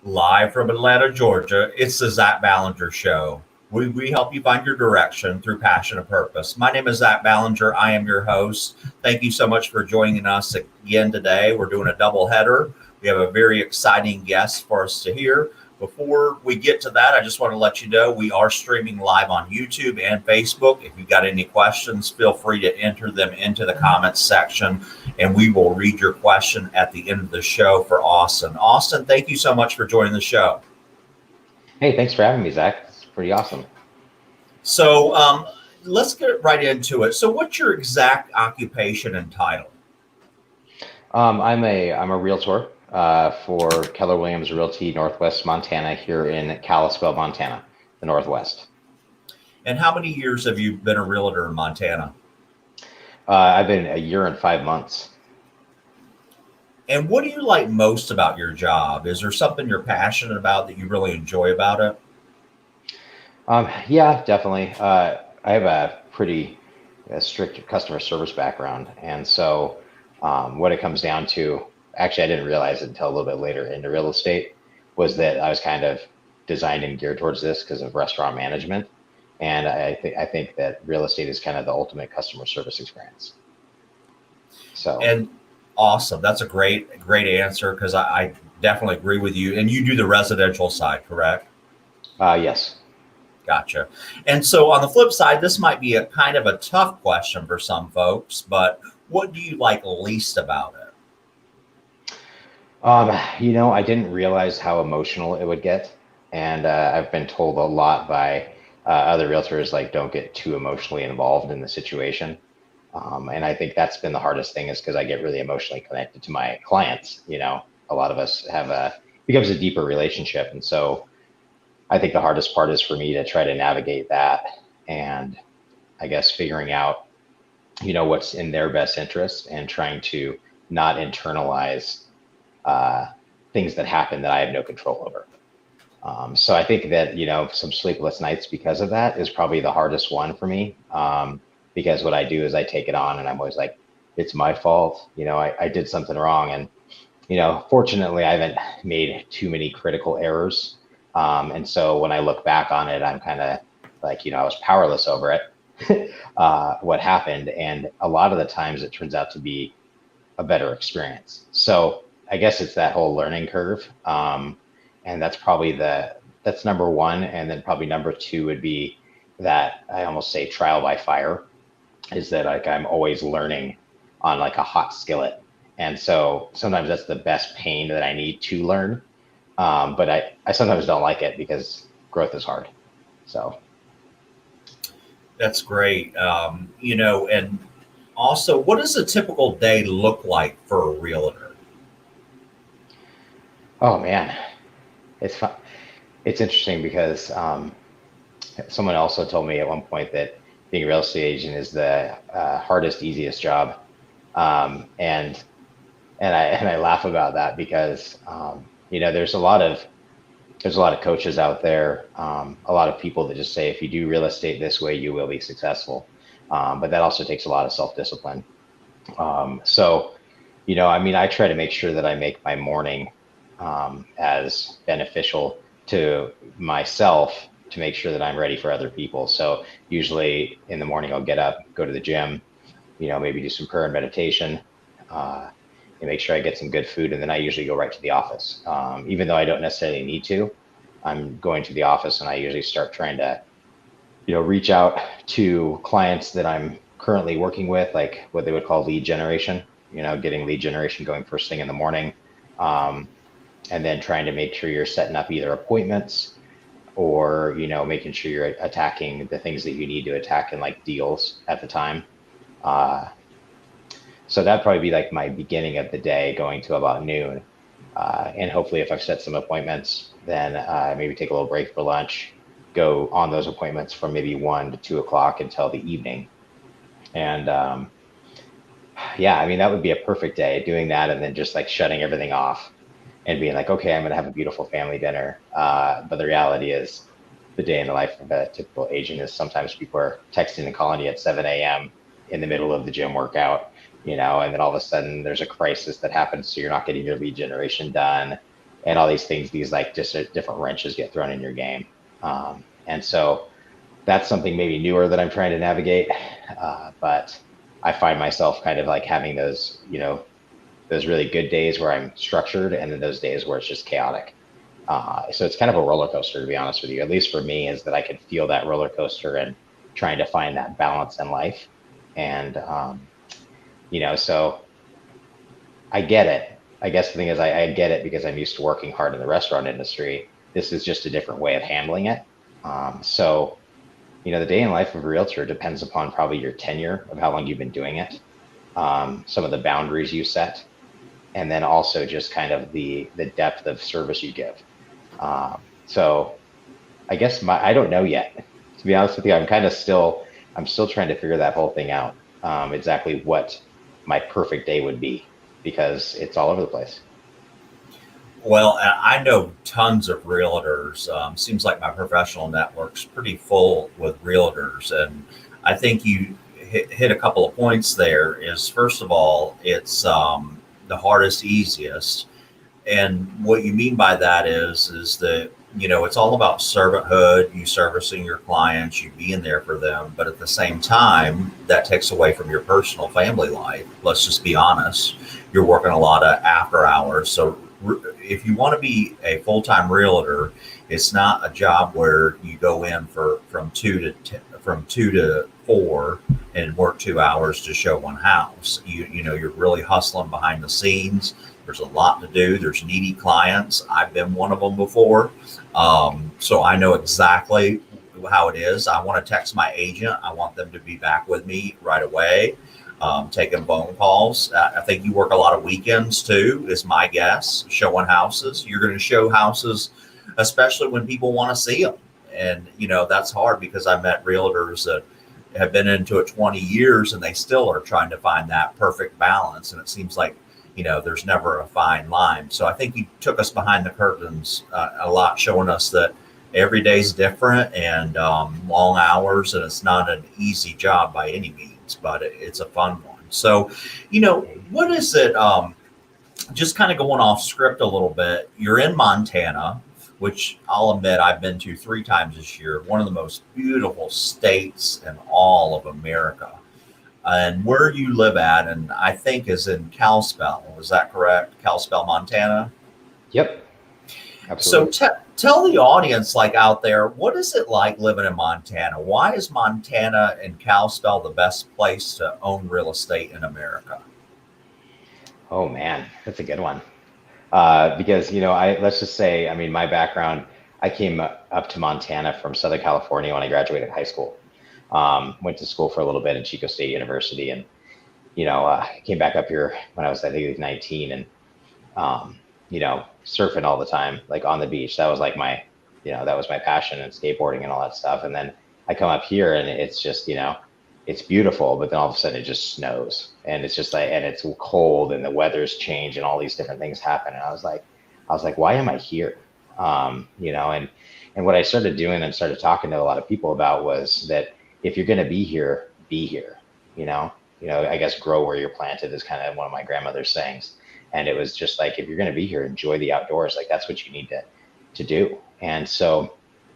Live from Atlanta, Georgia, it's the Zach Ballinger Show. We help you find your direction through passion and purpose. My name is Zach Ballinger. I am your host. Thank you so much for joining us again today. We're doing a double header. We have a very exciting guest for us to hear. Before we get to that, I just want to let you know we are streaming live on YouTube and Facebook. If you've got any questions, feel free to enter them into the comments section and we will read your question at the end of the show for Austin. Austin, thank you so much for joining the show. Hey, thanks for having me, Zach. It's pretty awesome. So let's get right into it. So, what's your exact occupation and title? I'm a realtor for Keller Williams Realty Northwest Montana here in Kalispell, Montana, the Northwest. And how many years have you been a realtor in Montana? I've been a year and 5 months. And what do you like most about your job? Is there something you're passionate about that you really enjoy about it? Yeah, definitely. I have a pretty strict customer service background, and so what it comes down to, actually, I didn't realize it until a little bit later into real estate, was that I was kind of designed and geared towards this because of restaurant management, and I think that real estate is kind of the ultimate customer service experience. So, And awesome. That's a great answer because I definitely agree with you. And you do the residential side, correct? yes. Gotcha. And so on the flip side, this might be a kind of a tough question for some folks, but what do you like least about it? I didn't realize how emotional it would get, and I've been told a lot by other realtors, like, don't get too emotionally involved in the situation. And I think that's been the hardest thing, is because I get really emotionally connected to my clients. A lot of us have becomes a deeper relationship, and so I think the hardest part is for me to try to navigate that, and I guess figuring out, what's in their best interest and trying to not internalize uh, things that happen that I have no control over. So I think that, some sleepless nights because of that is probably the hardest one for me. Because what I do is I take it on and I'm always like, it's my fault. I did something wrong. And, fortunately, I haven't made too many critical errors. And so when I look back on it, I'm kind of like, I was powerless over it, what happened. And a lot of the times it turns out to be a better experience. So I guess it's that whole learning curve. And that's number one. And then probably number two would be that I almost say trial by fire, is that, like, I'm always learning on like a hot skillet. And so sometimes that's the best pain that I need to learn. But I sometimes don't like it because growth is hard. So, That's great. And also, what does a typical day look like for a realtor? oh man, it's fun. It's interesting because someone also told me at one point that being a real estate agent is the hardest, easiest job. And I laugh about that because there's a lot of coaches out there, a lot of people that just say, if you do real estate this way, you will be successful. But that also takes a lot of self-discipline. So, I mean, I try to make sure that I make my morning as beneficial to myself, to make sure that I'm ready for other people. So usually in the morning, I'll get up, go to the gym, maybe do some prayer and meditation, uh, and make sure I get some good food. And then I usually go right to the office. Even though I don't necessarily need to, I'm going to the office, and I usually start trying to, reach out to clients that I'm currently working with, like what they would call lead generation, getting lead generation going first thing in the morning. Um, and then trying to make sure you're setting up either appointments, or, making sure you're attacking the things that you need to attack in, like, deals at the time. Uh, so that'd probably be like my beginning of the day, going to about noon. And hopefully, if I've set some appointments, then maybe take a little break for lunch, go on those appointments from maybe 1 to 2 o'clock until the evening. And yeah, I mean, that would be a perfect day, doing that, and then just like shutting everything off and being like, okay, I'm going to have a beautiful family dinner. But the reality is, the day in the life of a typical agent is sometimes people are texting and calling you at 7 a.m. in the middle of the gym workout, and then all of a sudden there's a crisis that happens. So you're not getting your lead generation done. and all these things, these like just different wrenches get thrown in your game. And so that's something maybe newer that I'm trying to navigate. But I find myself kind of like having those, those really good days where I'm structured, and then those days where it's just chaotic. So it's kind of a roller coaster, to be honest with you. At least for me, is that I can feel that roller coaster and trying to find that balance in life. And so I get it. I guess the thing is, I get it because I'm used to working hard in the restaurant industry. This is just a different way of handling it. So the day in life of a realtor depends upon probably your tenure of how long you've been doing it, some of the boundaries you set, and then also just kind of the depth of service you give. So I guess I don't know yet. To be honest with you, I'm still trying to figure that whole thing out, exactly what my perfect day would be, because it's all over the place. Well, I know tons of realtors. Seems like my professional network's pretty full with realtors, and I think you hit a couple of points there. Is first of all, it's the hardest, easiest, and what you mean by that is that it's all about servanthood, you servicing your clients, you being there for them, but at the same time that takes away from your personal family life. Let's just be honest, you're working a lot of after hours. So if you want to be a full-time realtor, it's not a job where you go in for from 2 to 4 and work 2 hours to show one house. You're really hustling behind the scenes. There's a lot to do. There's needy clients. I've been one of them before. So I know exactly how it is. I want to text my agent. I want them to be back with me right away, taking phone calls. I think you work a lot of weekends too, is my guess, showing houses. You're going to show houses, especially when people want to see them. And, that's hard because I met realtors that have been into it 20 years and they still are trying to find that perfect balance. And it seems like there's never a fine line. So I think you took us behind the curtains a lot, showing us that every day's different and long hours, and it's not an easy job by any means, but it's a fun one. So, what is it? Just kind of going off script a little bit. You're in Montana, which I'll admit I've been to 3 times this year. One of the most beautiful states in all of America. And where you live at, and I think is in Kalispell. Is that correct? Kalispell, Montana. Yep, So absolutely. tell the audience, like out there, what is it like living in Montana? Why is Montana and Kalispell the best place to own real estate in America? Oh man, that's a good one. Because let's just say, I mean, my background, I came up to Montana from Southern California when I graduated high school. Went to school for a little bit at Chico State University, and came back up here when I was, I think, 19, and surfing all the time, like on the beach. That was like that was my passion, and skateboarding and all that stuff. And then I come up here, and it's just, it's beautiful, but then all of a sudden it just snows, and it's just like, and it's cold, and the weather's changed, and all these different things happen. And I was like, why am I here? And what I started doing and started talking to a lot of people about was that if you're going to be here, be here. I guess grow where you're planted is kind of one of my grandmother's sayings. And it was just like, if you're going to be here, enjoy the outdoors. Like that's what you need to do. And so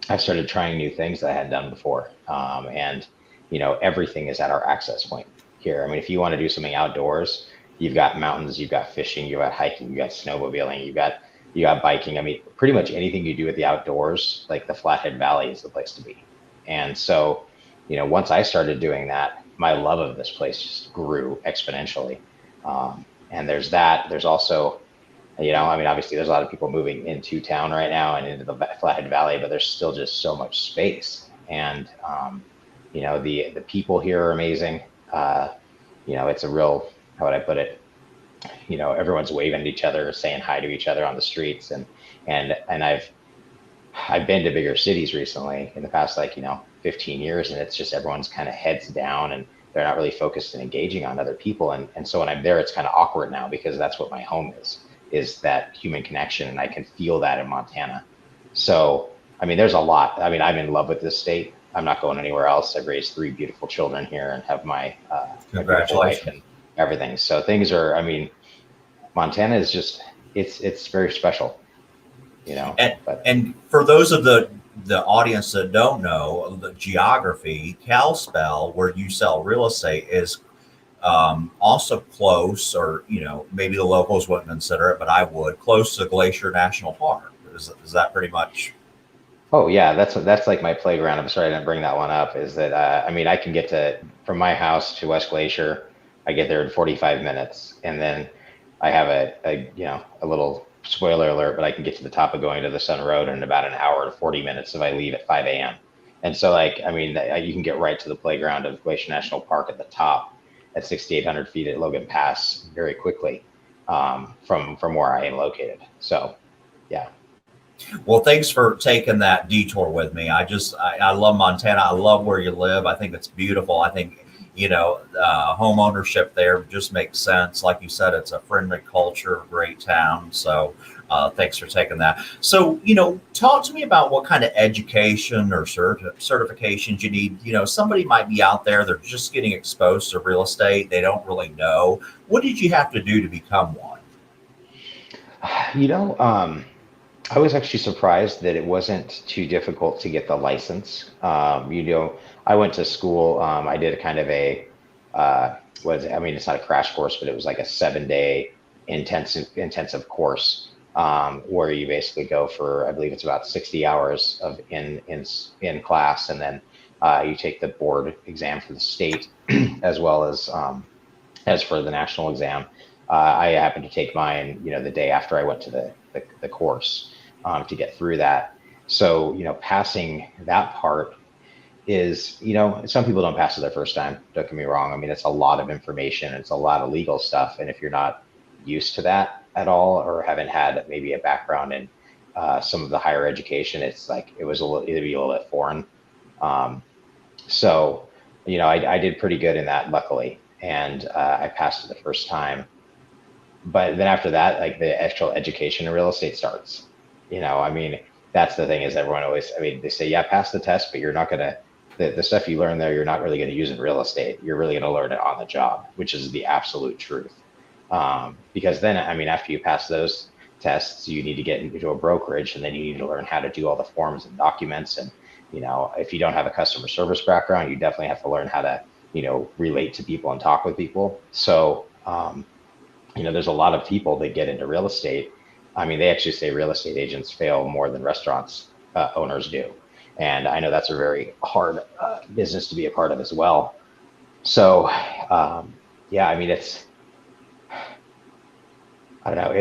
I started trying new things that I hadn't done before. And everything is at our access point here. I mean, if you want to do something outdoors, you've got mountains, you've got fishing, you've got hiking, you've got snowmobiling, you got biking. I mean, pretty much anything you do at the outdoors, like the Flathead Valley is the place to be. And so, once I started doing that, my love of this place just grew exponentially. And there's that. There's also, I mean, obviously there's a lot of people moving into town right now and into the Flathead Valley, but there's still just so much space. And, the people here are amazing. It's a real, how would I put it? Everyone's waving at each other, saying hi to each other on the streets. And I've been to bigger cities recently in the past, 15 years, and it's just everyone's kind of heads down, and they're not really focused and engaging on other people. And so when I'm there, it's kind of awkward now, because that's what my home is that human connection. And I can feel that in Montana. So, I mean, there's a lot. I mean, I'm in love with this state. I'm not going anywhere else. I've raised 3 beautiful children here and have my beautiful wife Congratulations. and everything. So things are, I mean, Montana is just, it's very special. And but and for those of the audience that don't know the geography, Kalispell, where you sell real estate, is also close, or maybe the locals wouldn't consider it, but I would, close to Glacier National Park. Is that pretty much? oh yeah, that's like my playground. I'm sorry I didn't bring that one up. Is that I mean, I can get to from my house to West Glacier. I get there in 45 minutes, and then I have a little spoiler alert, but I can get to the top of going to the Sun Road in about an hour to 40 minutes if I leave at 5 a.m. And so, like, I mean, you can get right to the playground of Glacier National Park at the top at 6,800 feet at Logan Pass very quickly, from where I am located. So, yeah. Well, thanks for taking that detour with me. I love Montana. I love where you live. I think it's beautiful. I think, home ownership there just makes sense. Like you said, it's a friendly culture, great town. So thanks for taking that. So, talk to me about what kind of education or certifications you need. Somebody might be out there, they're just getting exposed to real estate. They don't really know. What did you have to do to become one? You know, I was actually surprised that it wasn't too difficult to get the license. I went to school. I did a kind of a I mean, it's not a crash course, but it was like a 7 day intensive course, where you basically go for, I believe it's about 60 hours of in class, and then you take the board exam for the state as well as for the national exam. I happened to take mine, the day after I went to the course, to get through that. So, passing that part is, some people don't pass it their first time. Don't get me wrong. I mean, it's a lot of information. It's a lot of legal stuff. And if you're not used to that at all, or haven't had maybe a background in some of the higher education, it's like it was it'd be a little bit foreign. Um, so, I did pretty good in that, luckily. And I passed it the first time. But then after that, like the actual education in real estate starts. I mean, that's the thing, is everyone always, I mean, they say, yeah, pass the test, but you're not going to, the stuff you learn there, you're not really going to use in real estate. You're really going to learn it on the job, which is the absolute truth. Because then, I mean, after you pass those tests, you need to get into a brokerage, and then you need to learn how to do all the forms and documents. And, if you don't have a customer service background, you definitely have to learn how to, relate to people and talk with people. So, there's a lot of people that get into real estate. I mean, they actually say real estate agents fail more than restaurants owners do. And I know that's a very hard business to be a part of as well. So, yeah, I mean, I don't know,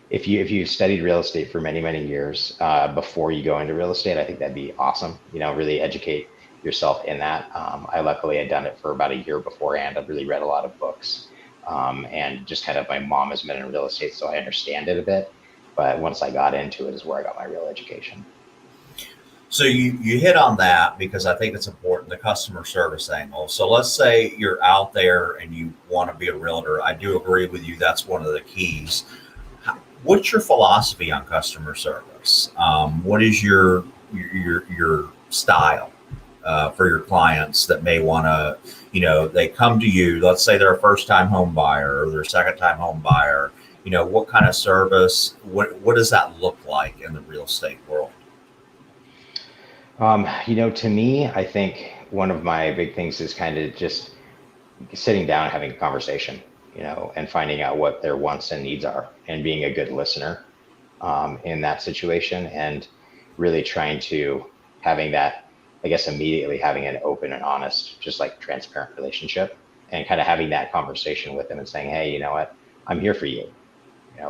if you've studied real estate for many, many years before you go into real estate, I think that'd be awesome. Really educate yourself in that. I luckily had done it for about a year beforehand. I've really read a lot of books, and just kind of, my mom has been in real estate, so I understand it a bit. But once I got into it is where I got my real education. So you hit on that because I think it's important, the customer service angle. So let's say you're out there and you want to be a realtor. I do agree with you. That's one of the keys. What's your philosophy on customer service? What is your style for your clients that may want to, they come to you, let's say they're a first time home buyer or they're a second time home buyer, what kind of service, what does that look like in the real estate world? To me, I think one of my big things is kind of just sitting down, having a conversation, and finding out what their wants and needs are, and being a good listener in that situation, and really trying to having that, I guess, immediately having an open and honest, just like transparent relationship, and kind of having that conversation with them and saying, hey, you know what, I'm here for you.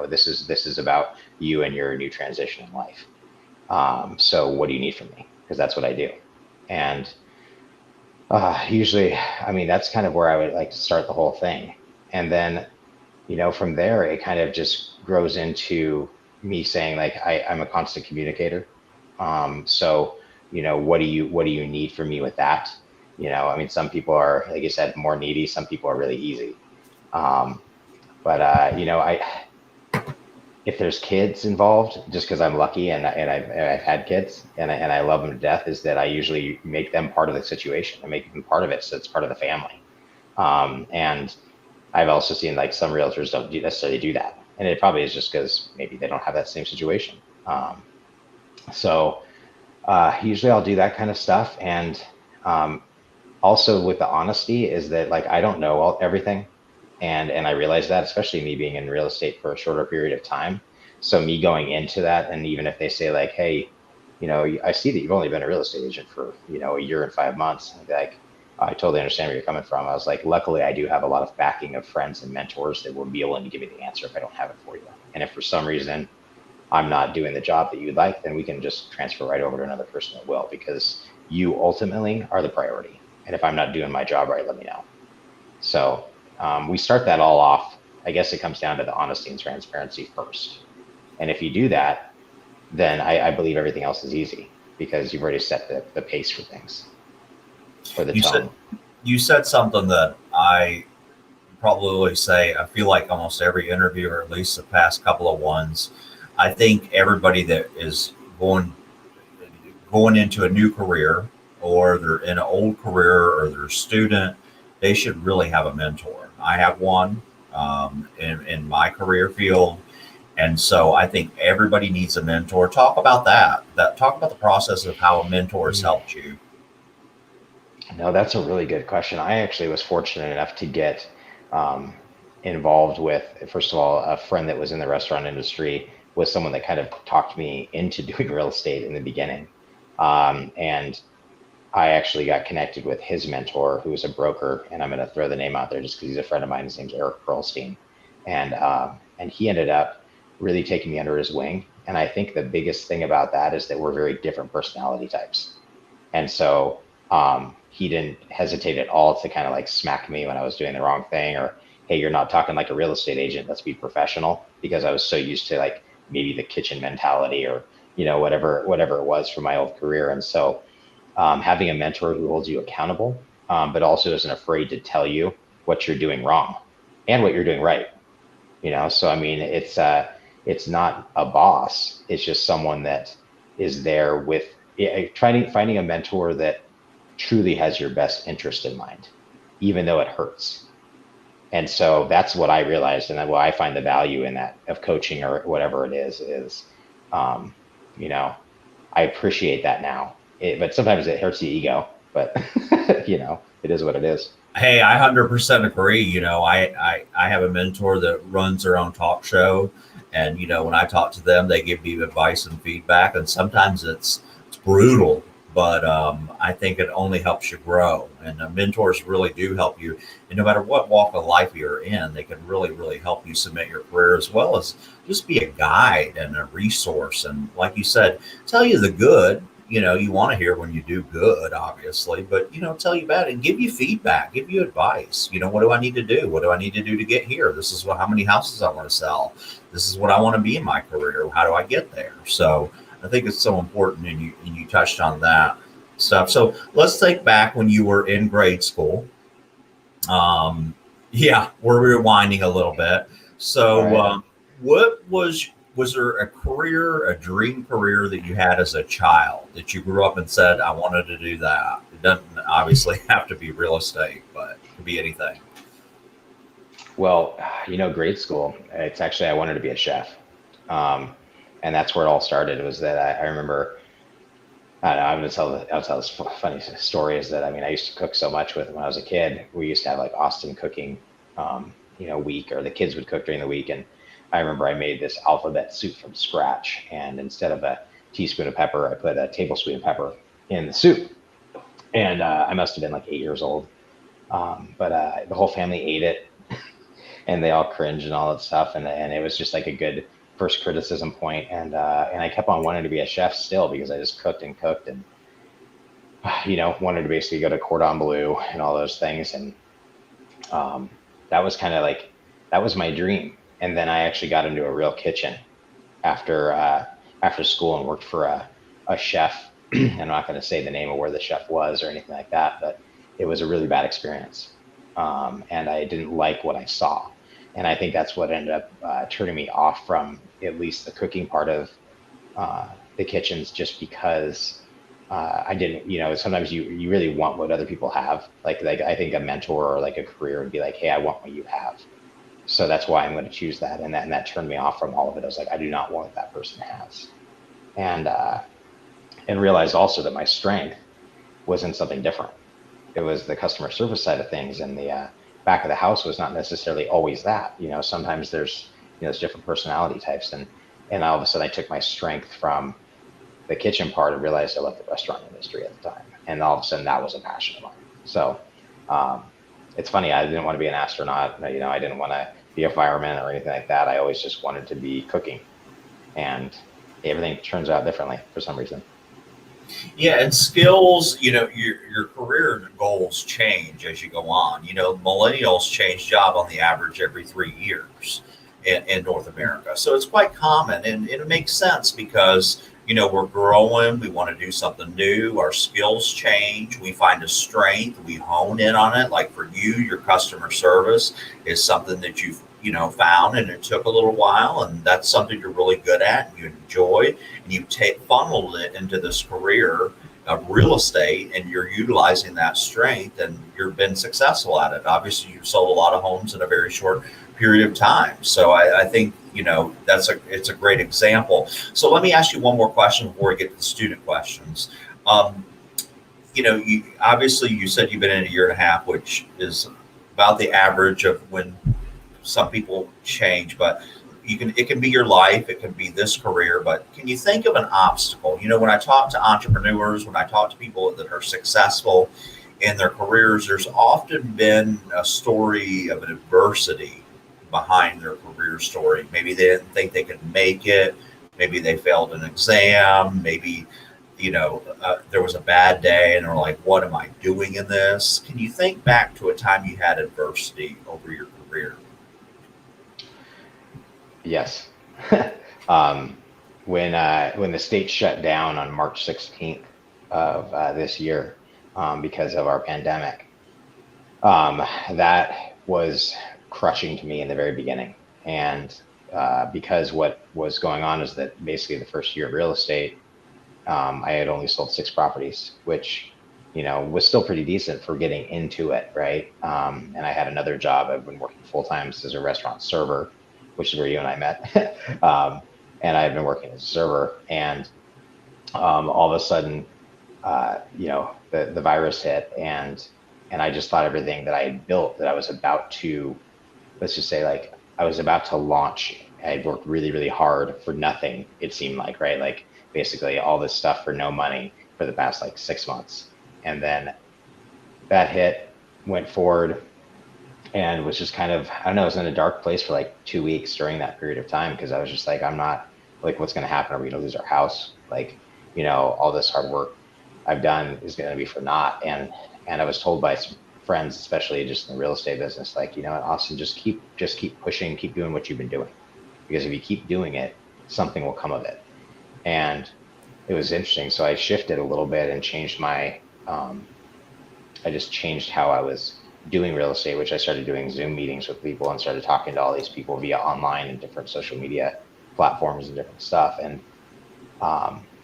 This is about you and your new transition in life. So what do you need from me? Because that's what I do. And usually, I mean, that's kind of where I would like to start the whole thing. And then, from there, it kind of just grows into me saying, like, I'm a constant communicator. So, what do you need from me with that? I mean, some people are, like you said, more needy. Some people are really easy. Um, but if there's kids involved, just because I'm lucky, and I've had kids, and I love them to death, is that I usually make them part of the situation. I make them part of it, so it's part of the family. And I've also seen, like, some realtors don't necessarily do that. And it probably is just because maybe they don't have that same situation. So usually I'll do that kind of stuff. And um, also with the honesty is that like I don't know everything, and I realize that, especially me being in real estate for a shorter period of time. So me going into that, and even if they say like, hey, I see that you've only been a real estate agent for a year and 5 months, I'd be like, I totally understand where you're coming from. I was like, luckily I do have a lot of backing of friends and mentors that will be willing to give me the answer if I don't have it for you. And if for some reason I'm not doing the job that you'd like, then we can just transfer right over to another person that will, because you ultimately are the priority. And if I'm not doing my job right, let me know. So we start that all off. I guess it comes down to the honesty and transparency first. And if you do that, then I believe everything else is easy because you've already set the pace for things, or the You said tone. you said something that I probably say I feel like almost every interview, or at least the past couple of ones. I think everybody that is going into a new career, or they're in an old career, or they're a student, they should really have a mentor. I have one in my career field. And so I think everybody needs a mentor. Talk about that. Talk about the process of how a mentor has Mm. helped you. No, that's a really good question. I actually was fortunate enough to get um, involved with, first of all, a friend that was in the restaurant industry was someone that kind of talked me into doing real estate in the beginning. And I actually got connected with his mentor, who is a broker, and I'm going to throw the name out there just because he's a friend of mine. His name's Eric Perlstein, and he ended up really taking me under his wing. And I think the biggest thing about that is that we're very different personality types. And so he didn't hesitate at all to kind of like smack me when I was doing the wrong thing, or, hey, you're not talking like a real estate agent. Let's be professional. Because I was so used to like maybe the kitchen mentality, or, whatever it was from my old career. And so having a mentor who holds you accountable, but also isn't afraid to tell you what you're doing wrong and what you're doing right. So I mean, it's not a boss. It's just someone that is there with trying finding a mentor that truly has your best interest in mind, even though it hurts. And so that's what I realized, and what I find the value in that of coaching or whatever it is, um, you know, I appreciate that now. But sometimes it hurts the ego, but it is what it is. Hey, I 100% agree. I have a mentor that runs their own talk show. And, when I talk to them, they give me advice and feedback. And sometimes it's brutal, but I think it only helps you grow. And mentors really do help you. And no matter what walk of life you're in, they can really, really help you submit your career, as well as just be a guide and a resource. And like you said, tell you the good. You want to hear when you do good, obviously, but tell you about it and give you feedback, give you advice. What do I need to do? What do I need to do to get here? This is how many houses I want to sell. This is what I want to be in my career. How do I get there? So I think it's so important, and you touched on that stuff. So let's take back when you were in grade school. Um, yeah, we're rewinding a little bit. All So, right. what was there a career, a dream career that you had as a child that you grew up and said, "I wanted to do that"? It doesn't obviously have to be real estate, but it could be anything. Well, grade school, it's actually, I wanted to be a chef. Um, and that's where it all started, was that I remember, I don't know, I'll tell this funny story, is that, I mean, I used to cook so much when I was a kid. We used to have like Austin cooking, week, or the kids would cook during the week. And I remember I made this alphabet soup from scratch. And instead of a teaspoon of pepper, I put a tablespoon of pepper in the soup. And I must have been like 8 years old. But the whole family ate it, and they all cringed and all that stuff. And it was just like a good first criticism point. And I kept on wanting to be a chef still, because I just cooked and cooked, and wanted to basically go to cordon bleu and all those things. And um, that was kind of like, that was my dream. And then I actually got into a real kitchen after after school, and worked for a chef. I'm not going to say the name of where the chef was or anything like that, but it was a really bad experience, and I didn't like what I saw. And I think that's what ended up turning me off from at least the cooking part of the kitchens, just because I didn't, sometimes you really want what other people have. Like I think a mentor or like a career would be like, hey, I want what you have. So that's why I'm going to choose that. And that turned me off from all of it. I was like, I do not want what that person has. And, and realized also that my strength was in something different. It was the customer service side of things, and the back of the house was not necessarily always that. Sometimes there's different personality types, and all of a sudden I took my strength from the kitchen part and realized I loved the restaurant industry at the time, and all of a sudden that was a passion of mine. So um, it's funny. I didn't want to be an astronaut. I didn't want to be a fireman or anything like that. I always just wanted to be cooking, and everything turns out differently for some reason. Yeah, and skills, your career goals change as you go on. Millennials change job on the average every 3 years in North America. So it's quite common, and it makes sense because, we're growing, we want to do something new, our skills change, we find a strength, we hone in on it. Like for you, your customer service is something that you've found, and it took a little while, and that's something you're really good at and you enjoy, and you take funneled it into this career of real estate, and you're utilizing that strength, and you've been successful at it. Obviously, you've sold a lot of homes in a very short period of time. So I think it's a great example. So let me ask you one more question before we get to the student questions. Um, you said you've been in a year and a half, which is about the average of when some people change, but it can be your life, it can be this career. But can you think of an obstacle? When I talk to entrepreneurs, when I talk to people that are successful in their careers, there's often been a story of an adversity behind their career story. Maybe they didn't think they could make it, maybe they failed an exam, maybe there was a bad day and they're like, what am I doing in this? Can you think back to a time you had adversity over your career? Yes. um, when the state shut down on March 16th of this year, because of our pandemic, um, that was crushing to me in the very beginning. And because what was going on is that basically the first year of real estate, I had only sold 6 properties, which was still pretty decent for getting into it, right? And I had another job. I've been working full time as a restaurant server, which is where you and I met. And I've been working as a server, and all of a sudden, the virus hit, and I just thought everything that I had built, that I was about to, let's just say, like, I was about to launch. I'd worked really, really hard for nothing. It seemed like, right? Like basically all this stuff for no money for the past like 6 months. And then that hit, went forward, and was just kind of, I don't know, I was in a dark place for like 2 weeks during that period of time, because I was just like, I'm not, like, what's going to happen? Are we going to lose our house? Like, all this hard work I've done is going to be for naught. And I was told by some friends, especially just in the real estate business, like, Austin, just keep pushing, keep doing what you've been doing, because if you keep doing it, something will come of it. And it was interesting. So I shifted a little bit and changed I just changed how I was doing real estate, which I started doing Zoom meetings with people and started talking to all these people via online and different social media platforms and different stuff. And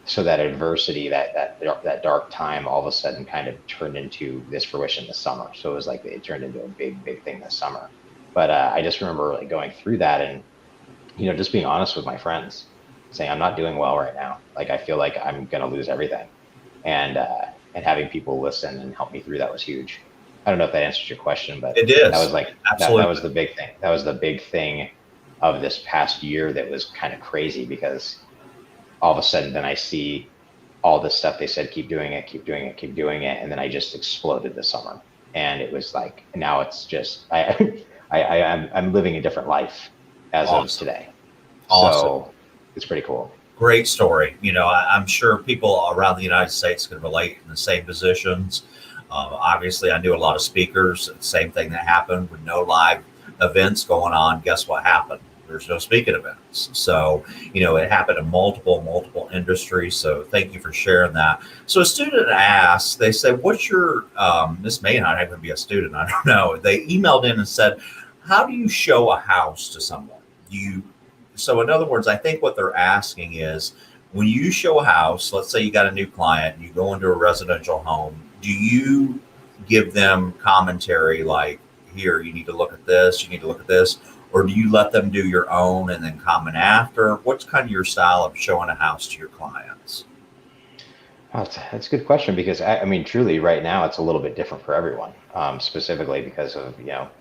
so that adversity, that dark time, all of a sudden kind of turned into this fruition this summer. So it was like it turned into a big, big thing this summer. But I just remember like going through that, and just being honest with my friends, saying I'm not doing well right now. Like I feel like I'm gonna lose everything, and having people listen and help me through that was huge. I don't know if that answers your question, but It that is. was like that Absolutely. was the big thing. That was the big thing of this past year that was kind of crazy, because all of a sudden then I see all this stuff they said, keep doing it, keep doing it, keep doing it, and then I just exploded this summer. And it was like, now it's just I'm living a different life as of Awesome. today. Awesome. So it's pretty cool. Great story. I'm sure people around the United States can relate in the same positions. Obviously, I knew a lot of speakers. Same thing that happened with no live events going on. Guess what happened? There's no speaking events. So, it happened in multiple industries. So, thank you for sharing that. So, a student asked, they said, what's your, this may not even be a student, I don't know. They emailed in and said, how do you show a house to someone? So in other words, I think what they're asking is, when you show a house, let's say you got a new client, you go into a residential home, do you give them commentary like, here, you need to look at this, you need to look at this? or do you let them do your own and then comment after? What's kind of your style of showing a house to your clients? Oh, that's a good question because I mean, truly, right now it's a little bit different for everyone, specifically because of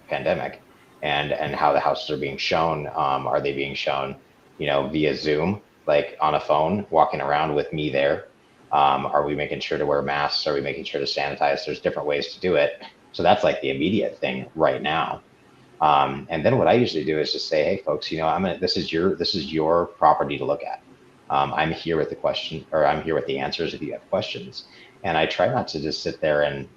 pandemic and how the houses are being shown. Are they being shown, via Zoom, like on a phone, walking around with me there? Are we making sure to wear masks? Are we making sure to sanitize? There's different ways to do it. So that's like the immediate thing right now. And then what I usually do is just say, hey, folks, this is your property to look at. I'm here with the question, or I'm here with the answers if you have questions. And I try not to just sit there and,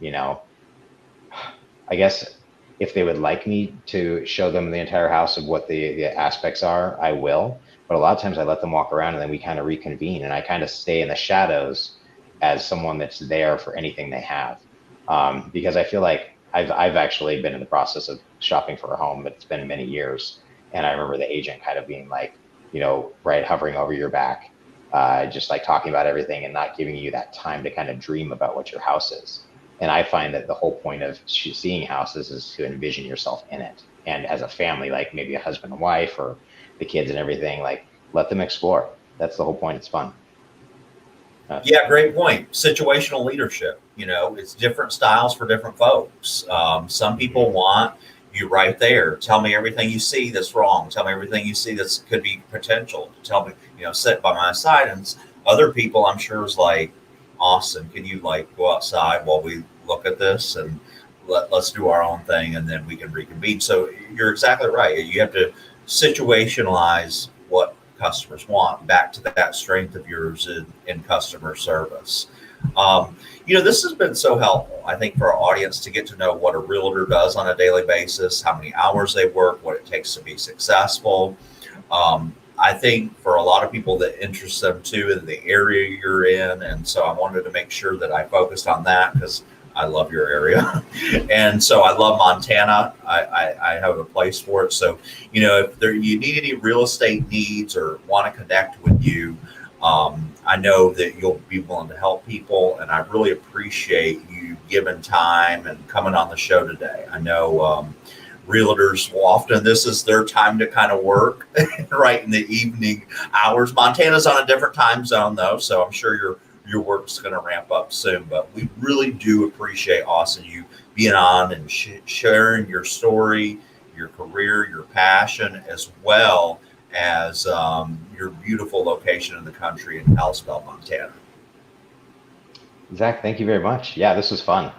I guess if they would like me to show them the entire house of what the aspects are, I will. But a lot of times I let them walk around and then we kind of reconvene and I kind of stay in the shadows as someone that's there for anything they have. Because I feel like I've actually been in the process of shopping for a home, but it's been many years. And I remember the agent kind of being like, right, hovering over your back, just like talking about everything and not giving you that time to kind of dream about what your house is. And I find that the whole point of seeing houses is to envision yourself in it. And as a family, like maybe a husband and wife or the kids and everything, like let them explore. That's the whole point. It's fun. Yeah, great point. Situational leadership. It's different styles for different folks. Some people want you right there. Tell me everything you see that's wrong. Tell me everything you see that could be potential. Tell me, sit by my side. And other people, I'm sure, is like, Austin, can you like go outside while we look at this and let's do our own thing and then we can reconvene. So you're exactly right. You have to situationalize what customers want, back to that strength of yours in customer service. This has been so helpful, I think, for our audience to get to know what a realtor does on a daily basis, how many hours they work, what it takes to be successful. I think for a lot of people that interests them too in the area you're in. And so I wanted to make sure that I focused on that because I love your area. And so I love Montana. I have a place for it. So, if you need any real estate needs or want to connect with you, I know that you'll be willing to help people. And I really appreciate you giving time and coming on the show today. I know realtors will often, this is their time to kind of work right in the evening hours. Montana's on a different time zone though. So I'm sure your work's going to ramp up soon, but we really do appreciate, Austin, you being on and sharing your story, your career, your passion, as well as your beautiful location in the country in Kalispell, Montana. Zach, thank you very much. Yeah, this was fun.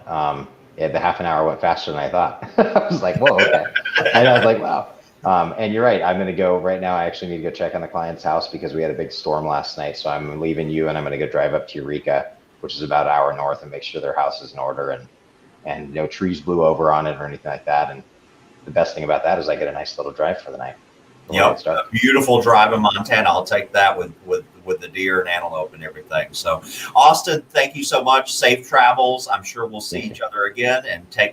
Yeah, the half an hour went faster than I thought. I was like, whoa, okay. And I was like, wow. And you're right. I'm going to go right now. I actually need to go check on the client's house because we had a big storm last night. So I'm leaving you and I'm going to go drive up to Eureka, which is about an hour north, and make sure their house is in order and no trees blew over on it or anything like that. And the best thing about that is I get a nice little drive for the night. Yep, a beautiful drive in Montana. I'll take that with the deer and antelope and everything. So, Austin, thank you so much. Safe travels. I'm sure we'll see each other again, and take